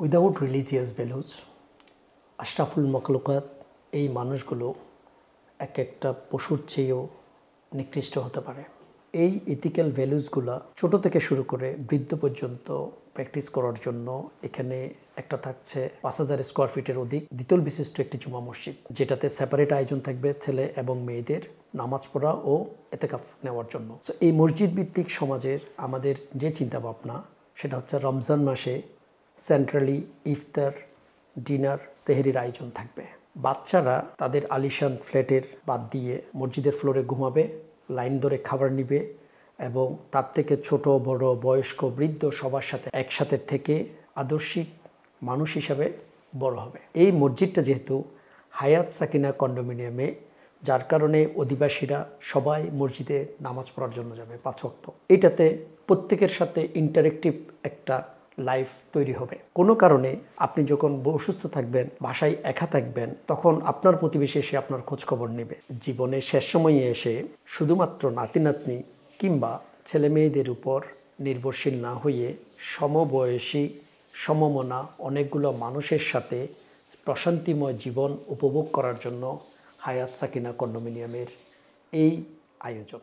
Without religious values Ashraful মখলুকাত এই মানুষগুলো এক একটা পশুর চেয়েও নিকৃষ্ট হতে পারে। এই ইথিক্যাল ভ্যালুজগুলো ছোট থেকে শুরু করে বৃদ্ধ পর্যন্ত প্র্যাকটিস করার জন্য এখানে একটা থাকছে 5,000 স্কোয়ার ফিটের অধিক দ্বিতল বিশিষ্ট একটি জুমা মসজিদ, যেটাতে সেপারেট আয়োজন থাকবে ছেলে এবং মেয়েদের নামাজ পড়া ও এতেকাফ নেওয়ার জন্য। সো এই মসজিদ ভিত্তিক সমাজের আমাদের যে চিন্তা ভাবনা সেটা হচ্ছে রমজান মাসে সেন্ট্রালি ইফতার, ডিনার, সেহরির আয়োজন থাকবে। বাচ্চারা তাদের আলিশান ফ্ল্যাটের বাদ দিয়ে মসজিদের ফ্লোরে ঘুমাবে, লাইন ধরে খাবার নিবে এবং তার থেকে ছোট বড় বয়স্ক বৃদ্ধ সবার সাথে একসাথে থেকে আদর্শিক মানুষ হিসাবে বড় হবে। এই মসজিদটা যেহেতু হায়াত সাকিনা কন্ডোমিনিয়ামে, যার কারণে অধিবাসীরা সবাই মসজিদে নামাজ পড়ার জন্য যাবে 5 ওয়াক্ত। এটাতে প্রত্যেকের সাথে ইন্টারেক্টিভ একটা লাইফ তৈরি হবে। কোনো কারণে আপনি যখন অসুস্থ থাকবেন, বাসায় একা থাকবেন, তখন আপনার প্রতিবেশী এসে আপনার খোঁজখবর নেবে। জীবনের শেষ সময়ে এসে শুধুমাত্র নাতি নাতনি কিংবা ছেলে মেয়েদের উপর নির্ভরশীল না হয়ে সমবয়সী সমমনা অনেকগুলো মানুষের সাথে প্রশান্তিময় জীবন উপভোগ করার জন্য হায়াত সাকিনা কন্ডোমিনিয়ামের এই আয়োজন।